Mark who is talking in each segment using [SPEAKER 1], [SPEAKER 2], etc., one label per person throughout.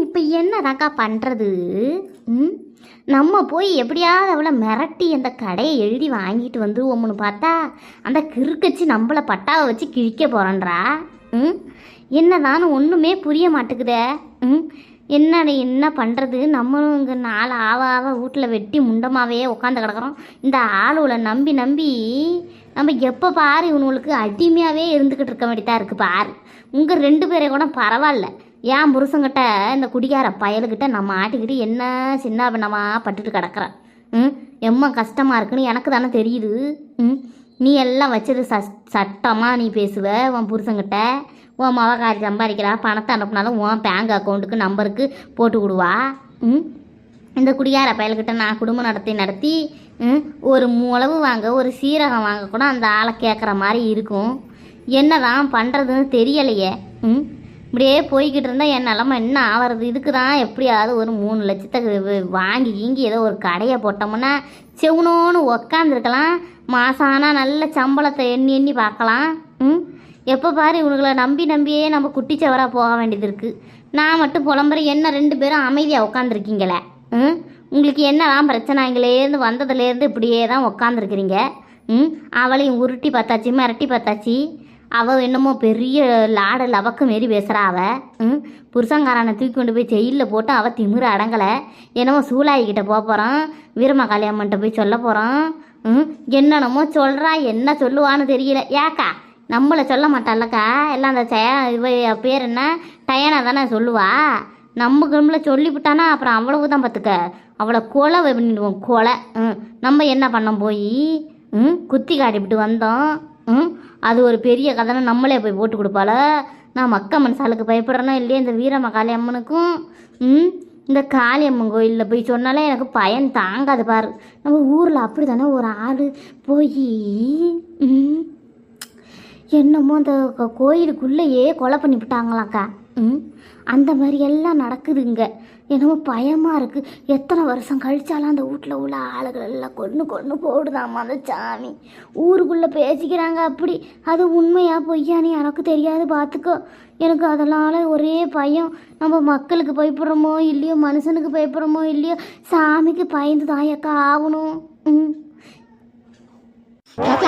[SPEAKER 1] இப்போ என்னதாக்கா பண்ணுறது? ம் நம்ம போய் எப்படியாவது அவளை மிரட்டி அந்த கடையை எழுதி வாங்கிட்டு வந்துருவோம்னு பார்த்தா அந்த கிறுக்கச்சி நம்மளை பட்டாவை வச்சு கிழிக்க போகிறன்றா. ம் என்னதான்னு ஒன்றுமே புரிய மாட்டேங்குதே. என்ன பண்ணுறது? நம்மளும் இங்கே நாலு ஆவ வீட்டில் வெட்டி முண்டமாவே உட்காந்து கிடக்குறோம். இந்த ஆளுகளை நம்பி நம்பி நம்ம எப்போ பாரு இவனுங்களுக்கு அடிமையாகவே இருந்துக்கிட்டு இருக்க வேண்டியதாக இருக்குது பாரு. உங்கள் 2 பேரை கூட பரவாயில்ல, ஏன் புருஷங்கிட்ட இந்த குடிகார பயலுக்கிட்ட நம்ம ஆட்டிக்கிட்டு என்ன சின்ன பின்னமாக பட்டுட்டு கிடக்குறேன். எம்மா கஷ்டமாக இருக்குன்னு எனக்கு தானே தெரியுது. நீ எல்லாம் வச்சது சட்டமாக நீ பேசுவ. உன் புருஷங்கிட்ட உன் மவகாரி சம்பாதிக்கிறா, பணத்தை அனுப்புனாலும் உன் பேங்க் அக்கௌண்ட்டுக்கு நம்பருக்கு போட்டு விடுவா. இந்த குடிகார பயல்கிட்ட நான் குடும்பம் நடத்தி ஒரு முளவு வாங்க ஒரு சீரகம் வாங்க கூட அந்த ஆளை கேட்குற மாதிரி இருக்கும். என்ன தான் பண்ணுறதுன்னு தெரியலையே. இப்படியே போய்கிட்டு இருந்தால் என் நிலமை என்ன ஆகிறது? இதுக்கு தான் எப்படியாவது ஒரு 3 லட்சத்துக்கு வாங்கி ஏதோ ஒரு கடையை போட்டோம்னா செவனோன்னு உக்காந்துருக்கலாம். மாதம் ஆனால் நல்ல சம்பளத்தை எண்ணி பார்க்கலாம். எப்போ பாரு இவனுங்களை நம்பியே நம்ம குட்டிச்சவராக போக வேண்டியது இருக்குது. நான் மட்டும் புலம்புறேன், என்ன 2 பேரும் அமைதியாக உட்காந்துருக்கீங்களே. உங்களுக்கு என்னலாம் பிரச்சனை? இங்கேருந்து வந்ததுலேருந்து இப்படியே தான் உக்காந்துருக்குறீங்க. அவளையும் உருட்டி பார்த்தாச்சு, மிரட்டி பார்த்தாச்சு. அவள் என்னமோ பெரிய லாட லவக்கு மாரி பேசுகிறா. அவள் புருஷங்காரனை தூக்கி கொண்டு போய் ஜெயிலில் போட்டு அவள் திமிர அடங்கலை. என்னமோ சூளாயிக்கிட்ட போக போகிறான், வீரமகாளி அம்மன்ட்ட போய் சொல்ல போகிறான். என்னென்னமோ சொல்கிறா, என்ன சொல்லுவான்னு தெரியல. ஏக்கா நம்மளை சொல்ல மாட்டாளக்கா, எல்லாம் அந்த இவ பேர் என்ன டயனா தானே சொல்லுவா. நம்மளை சொல்லிவிட்டானா அப்புறம் அவ்வளவுதான் பார்த்துக்க, அவளை கொலை பண்ணிடுவோம், கொலை. நம்ம என்ன பண்ணோம்? போய் குத்தி காட்டிவிட்டு வந்தோம். அது ஒரு பெரிய கதைன்னு நம்மளே போய் போட்டு கொடுப்பாள. நான் மக்க மனசாலுக்கு பயப்படுறேன்னா இல்லையே இந்த வீரமகாளி அம்மனுக்கும் இந்த காளியம்மன் கோயிலில் போய் சொன்னாலே எனக்கு பயம் தாங்காது பாரு. நம்ம ஊரில் அப்படி தானே ஒரு ஆள் போய் என்னமோ அந்த கோயிலுக்குள்ளேயே கொலை பண்ணிவிட்டாங்களாக்கா. அந்த மாதிரி எல்லாம் நடக்குதுங்க. என்னமோ பயமாக இருக்குது. எத்தனை வருஷம் கழிச்சாலும் அந்த வீட்டில் உள்ள ஆளுகள் எல்லாம் கொன்று போடுதாம்மா அந்த சாமி. ஊருக்குள்ளே பேசிக்கிறாங்க அப்படி. அது உண்மையா பொய்யான்னு எனக்கு தெரியாது பார்த்துக்கோ. எனக்கு அதனால ஒரே பயம். நம்ம மக்களுக்கு பயப்படுறோமோ இல்லையோ, மனுஷனுக்கு பயப்படுறோமோ இல்லையோ, சாமிக்கு பயந்து தாயக்கா ஆகணும்.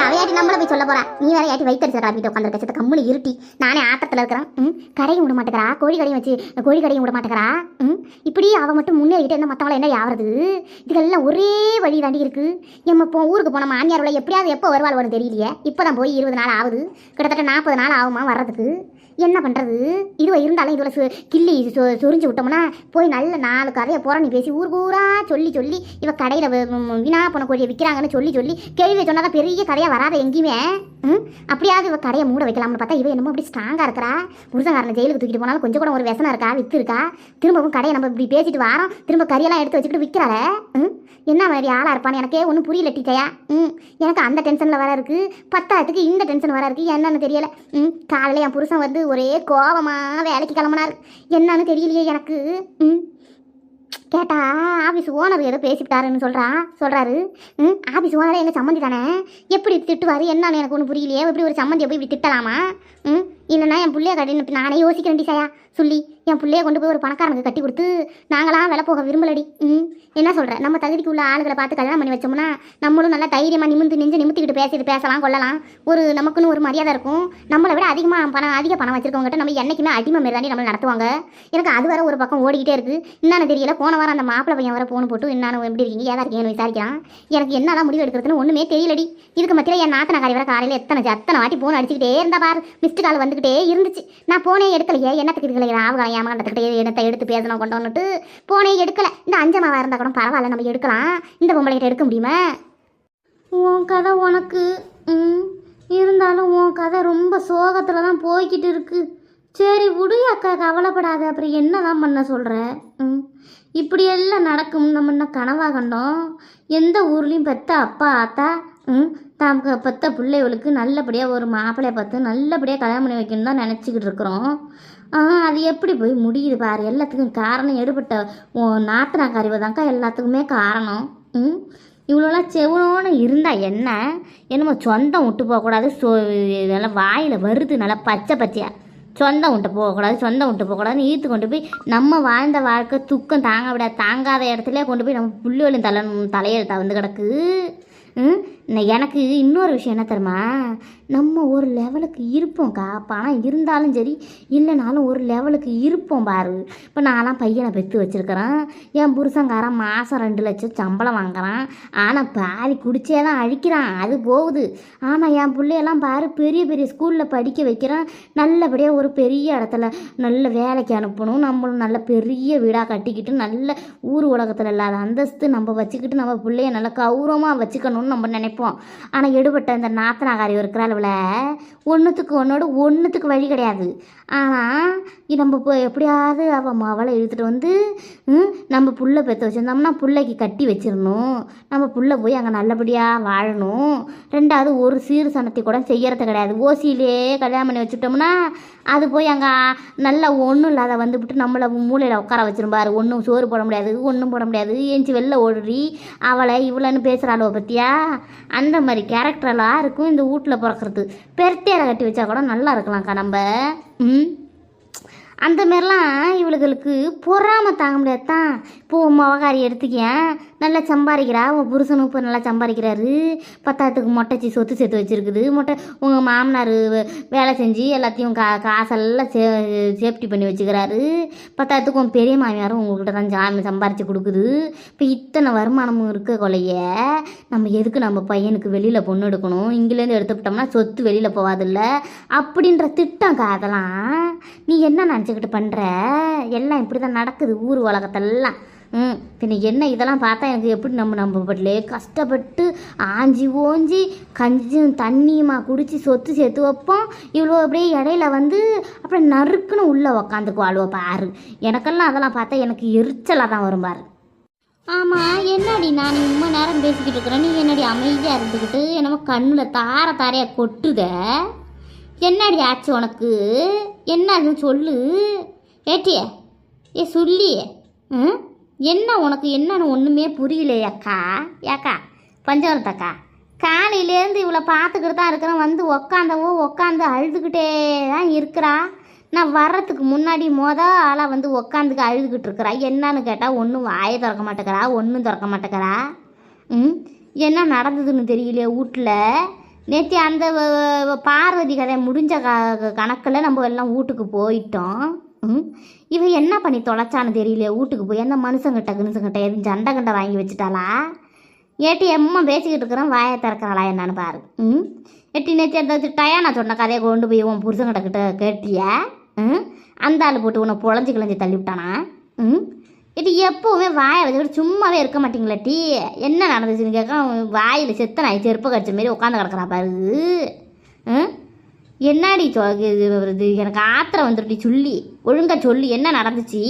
[SPEAKER 1] அவையாட்டி நம்மள போய் சொல்ல போறா. நீ வேற யாட்டி வைத்தறிச்ச காட்டிட்டு உட்காந்துருக்க சத்த கம்முனு இருட்டி. நானே ஆட்டத்தில் இருக்கிறேன். கடையும் விட மாட்டேங்கிறா, கோழி கடையும் வச்சு கோழி கடையும் விட மாட்டேங்கிறா. இப்படி அவள் மட்டும் முன்னேறிக்கிட்டே என்ன மற்றவங்கள என்ன யாவது? இதுக்கெல்லாம் ஒரே வழி தாண்டி இருக்கு. நம்ம ஊருக்கு போன மாமியாரோட எப்படியாவது எப்போ வருவாள்னு தெரியலையே. இப்போ தான் போய் 20 நாள் ஆகுது. கிட்டத்தட்ட 40 நாள் ஆகுமா வர்றதுக்கு. என்ன பண்ணுறது? இதுவ இருந்தாலும் இதில் கிள்ளி சொரிஞ்சு விட்டோம்னா போய் நல்ல 4 கதையை புறணி பேசி ஊர் ஊரா சொல்லி இவ கடையில் வீணா போன கோழியை விற்கிறாங்கன்னு சொல்லி கேள்வி சொன்னாதான் பெரிய கதையாக வராத எங்கேயுமே. அப்படியாவது இவ கடையை மூட வைக்கலாம்னு பார்த்தா இவ என்னமோ அப்படி ஸ்ட்ராங்காக இருக்கிறா. புருஷங்காரனை ஜெயிலுக்கு தூக்கிட்டு போனாலும் கொஞ்சம் கூட ஒரு விசனம் இருக்கா, வித்து இருக்கா. திரும்பவும் கடையை நம்ம இப்படி பேசிட்டு வரோம், திரும்ப கறியெல்லாம் எடுத்து வச்சுக்கிட்டு விற்கிறாள. என்ன மாதிரி ஆளாக இருப்பான்னு எனக்கே ஒன்றும் புரியல டீச்சையா. எனக்கு அந்த டென்ஷனில் வர இருக்குது, 10ஆத்துக்கு இந்த டென்ஷன் வர இருக்குது. என்னன்னு தெரியலை. காலையில் என் புருஷன் வந்து ஒரே கோபமாக வேலைக்கு கிளம்புனார். என்னன்னு தெரியலையே எனக்கு. கேட்டா ஆஃபீஸ் ஓனர் ஏதோ பேசிவிட்டாருன்னு சொல்கிறாரு. ஆஃபீஸ் ஓனரே எங்கள் சம்மந்தி தானே, எப்படி திட்டுவார் என்னன்னு எனக்கு ஒன்றும் புரியலையே. எப்படி ஒரு சம்மந்தியை போய் இப்படி திட்டலாமா? இல்லைன்னா என் பிள்ளைய கட்டி நானே யோசிக்கிறேன் டிசையா சொல்லி என் பிள்ளைய கொண்டு போய் ஒரு பணக்காரனுக்கு கட்டி கொடுத்து நாங்களாம் விலை போக விரும்பலடி. என்ன சொல்கிறேன்? நம்ம தகுதிக்கு உள்ள ஆளுகளை பார்த்து கல்யாணம் பண்ணி வச்சோம்னா நம்மளும் நல்லா தைரியமாக நிமித்திக்கிட்டு பேசலாம் கொள்ளலாம். நமக்குன்னு ஒரு மரியாதை இருக்கும். நம்மளை விட அதிக பணம் வச்சிருக்கவங்ககிட்ட நம்ம என்றைக்குமே அடிமை மாரி தாண்டி நம்மளை நடத்துவாங்க. எனக்கு அது வர ஒரு பக்கம் ஓடிக்கிட்டே இருக்குது. என்னன்னு தெரியல. போன வாரம் அந்த மாப்பிள்ளை பையன் வர போன் போட்டு என்னன்னு எப்படி இருக்கீங்க ஏதா இருக்கீங்கன்னு விசாரிக்கலாம். எனக்கு என்னதான் முடிவு எடுக்கிறதுன்னு ஒன்றுமே தெரியலடி. இதுக்கு மத்தியில் என் நாத்தனாக்காரி வர காலையில் எத்தனை வாட்டி போன் அடிச்சுக்கிட்டே இருந்தா பாரு. மிஸ்டு கால் வந்துக்கிட்டே இருந்துச்சு. நான் போனே எடுக்கலையே. என்னத்துக்கு இருக்கலையே ஆவகாலம் ஏமாண்டத்துக்கிட்டே இடத்தை எடுத்து பேசணும் கொண்டு வந்துட்டு போனே எடுக்கலை. இந்த அஞ்சமாவா இருந்தால் கூட பரவாயில்ல, நம்ம எடுக்கலாம். இந்த பொம்பளைகிட்ட எடுக்க முடியுமா? உன் கதை உனக்கு இருந்தாலும் உன் கதை ரொம்ப சோகத்தில் தான் போய்கிட்டு இருக்கு. சரி விடு அக்கா, கவலைப்படாத. அப்புறம் என்ன தான் பண்ண சொல்கிற? இப்படியெல்லாம் நடக்கும் நம்ம என்ன கனவாக கண்டோம்? எந்த ஊர்லேயும் பெத்த அப்பா ஆத்தா தமக்கு பெத்த பிள்ளைகளுக்கு நல்லபடியாக ஒரு மாப்பிள்ளையை பார்த்து நல்லபடியாக கல்யாணம் பண்ணி வைக்கணும்னு தான் நினச்சிக்கிட்டு இருக்கிறோம். அது எப்படி போய் முடியுது பாரு. எல்லாத்துக்கும் காரணம் எடுபட்ட நாத்தனாக்காரிவை தான்க்கா எல்லாத்துக்குமே காரணம். இவ்வளோலாம் செவனோன்னு இருந்தால் என்னமோ சொந்தம் விட்டு போகக்கூடாது. நல்லா வாயில் வருது, நல்லா பச்சையாக சொந்தம் விட்டு போகக்கூடாது, சொந்தம் விட்டு போகக்கூடாதுன்னு ஈர்த்து கொண்டு போய் நம்ம வாழ்ந்த வாழ்க்கை துக்கம் தாங்க விட தாங்காத இடத்துல கொண்டு போய் நம்ம புள்ளிவெளியும் தலையெழுத்தா வந்து கிடக்கு. எனக்கு இன்னொரு விஷயம் என்ன தெரியுமா, நம்ம ஒரு லெவலுக்கு இருப்போம்க்கா. பணம் இருந்தாலும் சரி இல்லைனாலும் ஒரு லெவலுக்கு இருப்போம் பாரு. இப்போ நான்லாம் பையனை பெற்று வச்சுருக்கிறேன். என் புருஷங்காரன் மாதம் 2 லட்சம் சம்பளம் வாங்குறான். ஆனால் பாதி குடிச்சே தான் அழிக்கிறான், அது போகுது. ஆனால் என் பிள்ளையெல்லாம் பாரு பெரிய பெரிய ஸ்கூலில் படிக்க வைக்கிறேன். நல்லபடியாக ஒரு பெரிய இடத்துல நல்ல வேலைக்கு அனுப்பணும், நம்மளும் நல்ல பெரிய வீடாக கட்டிக்கிட்டு நல்ல ஊர் உலகத்தில் இல்லாத அந்தஸ்து நம்ம வச்சுக்கிட்டு நம்ம பிள்ளைய நல்லா கௌரவமாக வச்சுக்கணும்னு நம்ம நினைப்போம். ஆனால் எடுபட்ட இந்த நாத்தனாகாரி இருக்கிறாள் ஒன்றுத்துக்கு ஒன்றுத்துக்கு வழி கிடையாது. ஆனால் நம்ம இப்போ எப்படியாவது அவளை இழுத்துட்டு வந்து நம்ம புள்ள பெற்று வச்சுருந்தோம்னா பிள்ளைக்கு கட்டி வச்சிடணும். நம்ம புள்ள போய் அங்கே நல்லபடியாக வாழணும். 2வது ஒரு சீர் சனத்தை கூட செய்யறது கிடையாது. ஓசியிலே கல்யாணம் பண்ணி வச்சுட்டோம்னா அது போய் அங்கே நல்லா ஒன்றும் இல்லாத வந்துவிட்டு நம்மளை மூளையில் உட்கார வச்சிருப்பாரு. ஒன்றும் சோறு போட முடியாது, ஒன்றும் போட முடியாது. ஏஞ்சி வெளில ஓடுறி அவளை இவ்வளோன்னு பேசுகிறாளோ பற்றியா. அந்த மாதிரி கேரக்டரெல்லாம் இருக்கும் இந்த வீட்டில் பிறக்கிறது. பெருத்தேரை கட்டி வச்சா கூட நல்லா இருக்கலாம்க்கா நம்ம. அந்த மாதிரிலாம் இவளுகளுக்கு பொறாமல் தாங்க முடியாது தான். இப்போது மவகாரி எடுத்துக்கேன், நல்லா சம்பாதிக்கிறா. உன் புருஷனும் இப்போ நல்லா சம்பாதிக்கிறாரு. 10த்துக்கு மொட்டைச்சி சொத்து சேர்த்து வச்சுருக்குது. உங்கள் மாமனார் வேலை செஞ்சு எல்லாத்தையும் காசெல்லாம் சேஃப்டி பண்ணி வச்சுக்கிறாரு. 10த்துக்கு உன் பெரிய மாமியாரும் உங்கள்கிட்ட தான் சம்பாரித்து கொடுக்குது. இப்போ இத்தனை வருமானமும் இருக்க கொலைய நம்ம எதுக்கு நம்ம பையனுக்கு வெளியில் பொண்ணு எடுக்கணும், இங்கேருந்து எடுத்துக்கிட்டோம்னா சொத்து வெளியில் போகாதில்ல அப்படின்ற திட்டம்க்கா. அதெல்லாம் நீ என்ன நினச்சிக்கிட்டு பண்ணுற? எல்லாம் இப்படி தான் நடக்குது ஊர் உலகத்தெல்லாம். பின்ன என்ன இதெல்லாம் பார்த்தா எனக்கு எப்படி நம்ம பட்டிலே கஷ்டப்பட்டு ஆஞ்சி ஓஞ்சி கஞ்சும் தண்ணியுமா குடித்து சொத்து சேர்த்து வைப்போம். இவ்வளோ அப்படியே இடையில வந்து அப்படியே நறுக்குன்னு உள்ளே உக்காந்துக்குவாளுவோ பாரு. எனக்கெல்லாம் அதெல்லாம் பார்த்தா எனக்கு எரிச்சலாக தான் வரும் பாரு. ஆமாம், என்னடி நான் ரொம்ப நேரம் பேசிக்கிட்டு இருக்கிறேன், நீ என்னடி அமைதியாக இருந்துக்கிட்டு என்னமோ கண்ணில் தாரையாக கொட்டுத. என்னடி ஆச்சு உனக்கு? என்ன அதுன்னு சொல்லு. ஏட்டியே சொல்லியே. என்ன உனக்கு என்னன்னு ஒன்றுமே புரியலையாக்கா? ஏக்கா பஞ்சவரத்தக்கா, காலையிலேருந்து இவளை பார்த்துக்கிட்டு தான் இருக்கிறேன். வந்து உக்காந்து அழுதுகிட்டே தான் இருக்கிறா. நான் வர்றதுக்கு முன்னாடி ஆளாக வந்து உக்காந்துக்கு அழுதுகிட்டு இருக்கிறா. என்னன்னு கேட்டால் ஒன்றும் வாயை திறக்க மாட்டேங்கிறா, ஒன்றும் திறக்க மாட்டேங்கிறா. என்ன நடந்ததுன்னு தெரியலையே வீட்டில். நேற்று அந்த பார்வதி கதை முடிஞ்ச கணக்கில் நம்ம எல்லாம் வீட்டுக்கு போயிட்டோம். இவ என்ன பண்ணி தொலைச்சான்னு தெரியலையே வீட்டுக்கு போய். அந்த மனுஷங்கிட்ட எதுவும் சண்டை கண்டை வாங்கி வச்சுட்டாளா? ஏட்டி எம்மா பேசிக்கிட்டு இருக்கிறோம், வாயை திறக்கிறாளா என்னன்னு பாரு. எட்டி நேற்று அந்த டயானா சொன்ன கதையை கொண்டு போய் உன் புருஷங்கிட்ட கேட்டிய? அந்த ஆள் போட்டு உன்னை பொழஞ்சி கிழஞ்சி தள்ளி விட்டானா? இது எப்போவுமே வாயை வச்சுக்கிட்டு சும்மாவே இருக்க மாட்டீங்களா டீ? என்ன நடந்துச்சுன்னு கேட்க வாயில் செத்த நாய் செருப்பு கடிச்ச மாரி உட்காந்து கிடக்குறா பாரு. என்னடி இது எனக்கு ஆத்திரம் வந்துட்டு சொல்லி ஒழுங்கா சொல்லி என்ன நடந்துச்சு?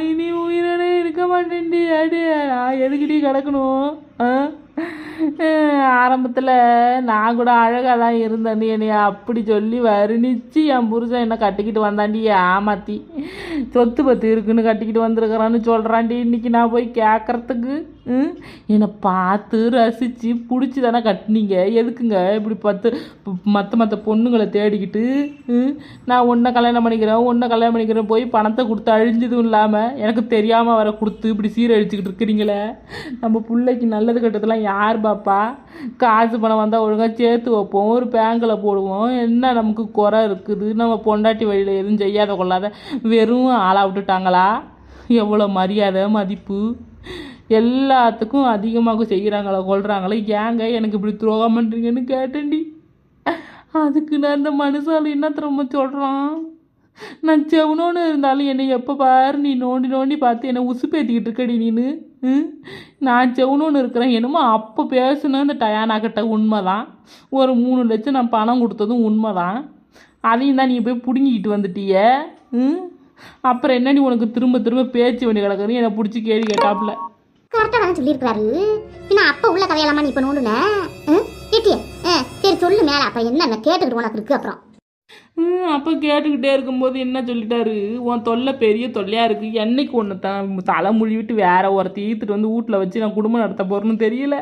[SPEAKER 2] இனி உயிரோட இருக்க மாட்டேன்டி. அடி நான் எதுக்கிட்டே கிடக்கணும்? ஆரம்பத்தில் நான் கூட அழகாக தான் இருந்தேன்டி. என்னைய அப்படி சொல்லி வர்ணிச்சு என் புருஷன் என்னை கட்டிக்கிட்டு வந்தாண்டி. ஏமாத்தி சொத்து பத்து இருக்குன்னு கட்டிக்கிட்டு வந்திருக்கிறான்னு சொல்கிறான்டி. இன்றைக்கி நான் போய் கேட்குறதுக்கு என்னை பார்த்து ரசித்து பிடிச்சி தானே கட்டினீங்க, எதுக்குங்க இப்படி மற்ற பொண்ணுங்களை தேடிக்கிட்டு நான் ஒன்றை கல்யாணம் பண்ணிக்கிறேன் போய் பணத்தை கொடுத்து அழிஞ்சதும் இல்லாமல் எனக்கு தெரியாமல் வர கொடுத்து இப்படி சீரழிச்சிக்கிட்டு இருக்கிறீங்களே. நம்ம பிள்ளைக்கு நல்லது கட்டதெல்லாம் யார் பாப்பா? காசு பணம் வந்தால் ஒழுங்காக சேர்த்து வைப்போம், ஒரு பேங்கில் போடுவோம். என்ன நமக்கு குறை இருக்குது? நம்ம பொண்டாட்டி வழியில் எதுவும் செய்யாத கொள்ளாத வெறும் ஆளாக விட்டுட்டாங்களா? எவ்வளோ மரியாதை மதிப்பு எல்லாத்துக்கும் அதிகமாக செய்கிறாங்களோ கொள்கிறாங்களோ. ஏங்க எனக்கு இப்படி துரோகம் பண்ணுறீங்கன்னு கேட்டேன்டி. அதுக்கு நான் அந்த மனுஷால் என்ன திரும்ப சொல்கிறான், நான் செவனோன்னு இருந்தாலும் என்னை எப்போ பாரு நீ நோண்டி பார்த்து என்னை உசுப்பேற்றிக்கிட்டு இருக்கடி நீனு. நான் செவனோன்னு இருக்கிறேன் என்னமோ அப்போ பேசுன இந்த டயானா கிட்ட உண்மை தான். ஒரு 3 லட்சம் நான் பணம் கொடுத்ததும் உண்மை தான். அதையும் தான் நீ போய் பிடுங்கிக்கிட்டு வந்துட்டிய. அப்புறம் என்ன நீ உனக்கு திரும்ப பேச்சு வேண்டி கிடக்குன்னு என்னை பிடிச்சி கேள்வி கேட்டாப்புல.
[SPEAKER 1] கரெக்டாக தான் சொல்லியிருக்கிறாரு. பின்ன அப்போ உள்ள கதையெல்லாமா நீ இப்போ நோண்டுன? கேட்டியே? சரி சொல்லு மேலே. அப்புறம் என்ன கேட்டுக்கிட்டு உனக்கு இருக்கு? அப்புறம்
[SPEAKER 2] அப்போ கேட்டுக்கிட்டே இருக்கும்போது என்ன சொல்லிட்டாரு, உன் தொல்லை பெரிய தொல்லையாக இருக்குது, என்னைக்கு ஒன்று தான் தலை விட்டு வேற ஒருத்தி ஈத்துட்டு வந்து வீட்டில் வச்சு நான் குடும்பம் நடத்த போகிறேன்னு தெரியல,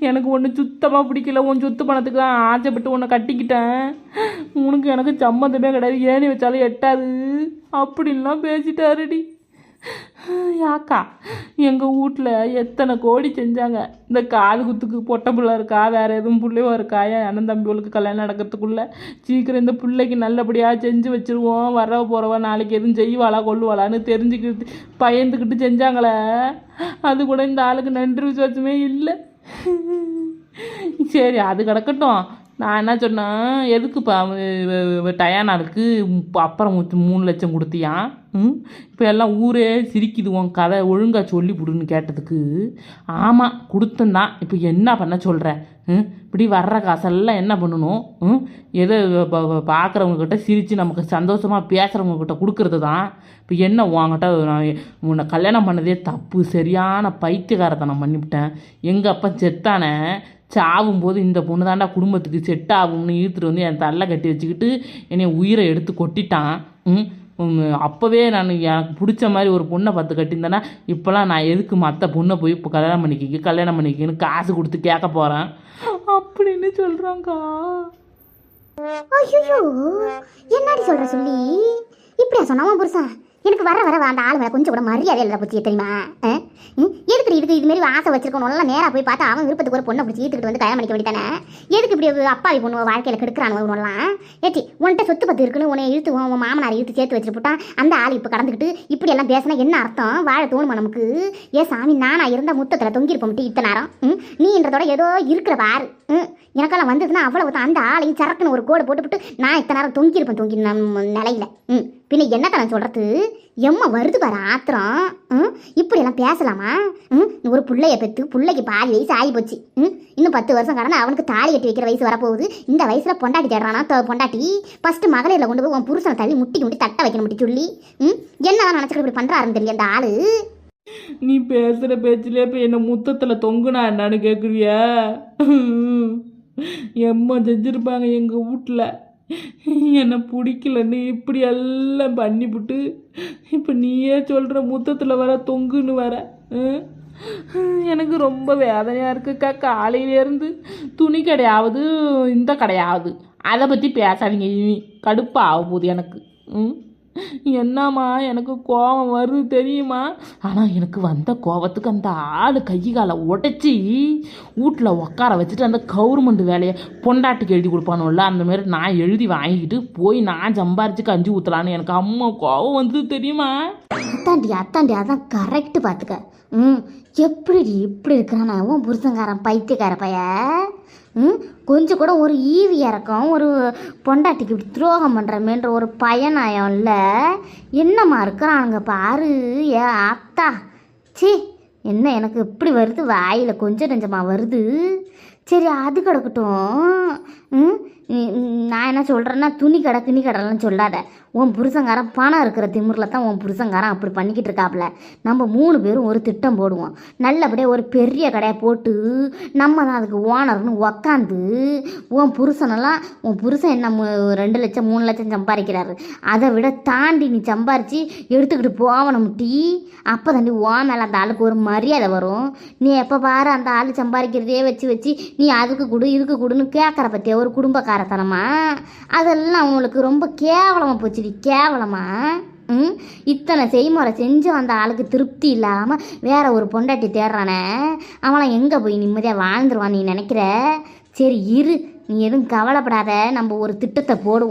[SPEAKER 2] எனக்கு ஒன்று சுத்தமாக பிடிக்கல, உன் சொத்து பணத்துக்கு தான் ஆசைப்பட்டு உன்னை கட்டிக்கிட்டேன், உனக்கு எனக்கு சம்மந்தமே கிடையாது, ஏணி வச்சாலும் எட்டாது அப்படின்லாம் பேசிட்டாருடி. யாக்கா எங்கள் வீட்டில் எத்தனை கோடி செஞ்சாங்க, இந்த காது குத்துக்கு பொட்டை பிள்ளை இருக்கா, வேறு எதுவும் பிள்ளையோ இருக்கா, என் அண்ணன் தம்பிகளுக்கு கல்யாணம் நடக்கிறதுக்குள்ளே சீக்கிரம் இந்த பிள்ளைக்கு நல்லபடியாக செஞ்சு வச்சுருவோம், வர போகிறவ நாளைக்கு எதுவும் செய்வாளா கொள்ளுவாளான்னு தெரிஞ்சுக்கிட்டு பயந்துக்கிட்டு செஞ்சாங்களே, அது கூட இந்த ஆளுக்கு நன்றி விசுவாசமே இல்லை. சரி அது கிடக்கட்டும், நான் என்ன சொன்னேன், எதுக்குப்பா டயானாருக்கு அப்புறம் 3 லட்சம் கொடுத்தியான், இப்போ எல்லாம் ஊரே சிரிக்குது உன் கதை ஒழுங்காக சொல்லிவிடுன்னு கேட்டதுக்கு, ஆமாம் கொடுத்தந்தான், இப்போ என்ன பண்ண சொல்கிற, இப்படி வர்ற காசெல்லாம் என்ன பண்ணணும், எதை பார்க்குறவங்கக்கிட்ட சிரித்து நமக்கு சந்தோஷமாக பேசுகிறவங்கக்கிட்ட கொடுக்கறது தான், இப்போ என்ன உங்ககிட்ட நான் உன்னை கல்யாணம் பண்ணதே தப்பு, சரியான பைத்தியகாரத்தனம் பண்ணிவிட்டேன், எங்கள் அப்பா செத்தானே சாவும்போது இந்த பொண்ணு தாண்டா குடும்பத்துக்கு செட் ஆகும்னு இழுத்துட்டு வந்து என் தள்ள கட்டி வச்சுக்கிட்டு என்னை உயிரை எடுத்து கொட்டிட்டான். அப்போவே நான் எனக்கு பிடிச்ச மாதிரி ஒரு பொண்ணை பார்த்து கட்டியிருந்தேன்னா இப்போலாம் நான் எதுக்கு மற்ற பொண்ணை போய் இப்போ கல்யாணம் பண்ணிக்கின்னு காசு கொடுத்து கேட்க போகிறேன் அப்படின்னு சொல்கிறாங்க்கா.
[SPEAKER 1] ஐயோ என்னடி சொல்கிற சொல்லி இப்படியா சொன்னாமா புருஷா, எனக்கு வர வர அந்த ஆள் மேலே கொஞ்சம் கூட மரியாதை இல்லை பற்றி தெரியுமா, எதுக்கு இதுமாரி ஆசை வச்சிருக்கணும், நல்லா நேராக போய் பார்த்தா அவன் விருப்பத்துக்கு ஒரு பொண்ணை பிடிச்சி ஈத்துக்கிட்டு வந்து கல்யாணம் பண்ணிக்க வேண்டியதானே, எதுக்கு இப்படி அப்பாவி பொண்ணு வாழ்க்கையில் கெடுக்கிறானுவலாம், ஏற்றி உன்கிட்ட சொத்து பத்து இருக்குன்னு உன்னை இழுத்து உன் மாமனார் இழுத்து சேர்த்து வச்சுட்டு போட்டா அந்த ஆள் இப்போ கடந்துக்கிட்டு இப்படி எல்லாம் பேசினா என்ன அர்த்தம், வாழ தோணுமா நமக்கு, ஏ சாமி நானா இருந்த முத்தத்தில் தொங்கிருப்போம்ட்டு இத்தனை நேரம், நீன்றதோட ஏதோ இருக்கிற பாரு, எனக்கெல்லாம் வந்ததுன்னா அவ்வளவு தான், அந்த ஆளையும் சரக்குன்னு ஒரு கோடு போட்டுவிட்டு நான் இத்தனை நேரம் தொங்கி நிலையில, பின்ன என்னத்த நான் சொல்கிறது, எம்மா வருது பாரு ஆத்திரம், இப்படியெல்லாம் பேசலாமா, ஒரு பிள்ளைய பெற்று பிள்ளைக்கு பாதி வயசு ஆகி போச்சு, இன்னும் 10 வருஷம் கடந்து அவனுக்கு தாலி கட்டி வைக்கிற வயசு வரப்போகுது, இந்த வயசில் பொண்டாட்டி தேடுறானா பொண்டாட்டி, ஃபஸ்ட்டு மகளிரில் கொண்டு போய் உன் புருஷனை தள்ளி முட்டி தட்ட வைக்கணும் முட்டி சொல்லி, என்னதான் நினச்சிக்கிட்டு இப்படி பண்ணுறாருன்னு தெரியல அந்த ஆளு.
[SPEAKER 2] நீ பேசுகிற பேச்சிலே இப்போ என்னை முத்தத்தில் தொங்குனா என்னன்னு கேட்குறியா, எம்மா செஞ்சுருப்பாங்க எங்கள் வீட்டில், என்னை பிடிக்கலன்னு இப்படி எல்லாம் பண்ணிவிட்டு இப்போ நீயே சொல்கிற முத்தத்தில் வர தொங்குன்னு வர, எனக்கு ரொம்ப வேதனையாக இருக்குக்கா, காலையிலேருந்து துணி கடையாவது இந்த கடையாவது அதை பற்றி பேசாதீங்க, இனி கடுப்பாக ஆக போகுது எனக்கு, என்னம்மா எனக்கு கோபம் வருது தெரியுமா, ஆனால் எனக்கு வந்த கோபத்துக்கு அந்த ஆள் கை காலை உடைச்சி வீட்டில் உட்கார வச்சுட்டு அந்த கவர்மெண்ட் வேலையை பொண்டாட்டிக்கு எழுதி கொடுப்பானுல்ல அந்த மாதிரி நான் எழுதி வாங்கிக்கிட்டு போய் நான் சம்பாரிச்சு கஞ்சி ஊற்றலான்னு எனக்கு அம்மா கோபம் வந்தது தெரியுமா.
[SPEAKER 1] அத்தாண்டி அதான் கரெக்டு பார்த்துக்க, எப்படி இப்படி இருக்கிறானா உன் புருஷங்காரன் பைத்தியக்கார பைய, கொஞ்சம் கூட ஒரு ஈவி இறக்கம், ஒரு பொண்டாட்டிக்கு இப்படி துரோகம் பண்ணுறமேன்ற ஒரு பயனாயம் இல்லை, என்னம்மா இருக்கிறானுங்க பாரு, ஏ அத்தா சி என்ன எனக்கு இப்படி வருது, வாயில் கொஞ்சம் நெஞ்சமாக வருது, சரி அது கிடக்கட்டும், நான் என்ன சொல்கிறேன்னா துணி கடைலாம் சொல்லாத, உன் புருஷங்காரன் பணம் இருக்கிற திமிரில் தான் உன் புருஷங்காரன் அப்படி பண்ணிக்கிட்டு இருக்காப்புல, நம்ம 3 பேரும் ஒரு திட்டம் போடுவோம், நல்லபடியாக ஒரு பெரிய கடையை போட்டு நம்ம தான் அதுக்கு ஓனர்னு உக்காந்து உன் புருஷன் என்ன 2 லட்சம் 3 லட்சம் சம்பாதிக்கிறாரு, அதை விட தாண்டி நீ சம்பாரித்து எடுத்துக்கிட்டு போவணும் டீ, அப்போ தாண்டி ஓ மேலே அந்த ஆளுக்கு ஒரு மரியாதை வரும், நீ எப்போ பாரு அந்த ஆள் சம்பாதிக்கிறதே வச்சு நீ அதுக்கு கொடு இதுக்கு கொடுன்னு கேட்குற பற்றிய ஒரு குடும்பக்காரத்தனமா, அதெல்லாம் அவங்களுக்கு ரொம்ப கேவலமாக போச்சு, கேவலமா, இத்தனை செய்முறை செஞ்சும் அந்த ஆளுக்கு திருப்தி இல்லாமல் வேற ஒரு பொண்டாட்டி தேடுறானே, அவனை எங்கே போய் நிம்மதியாக வாழ்ந்துருவான் நீ நினைக்கிற, சரி இரு நீ எதுவும் கவலைப்படாத, நம்ம ஒரு திட்டத்தை போடுவோம்.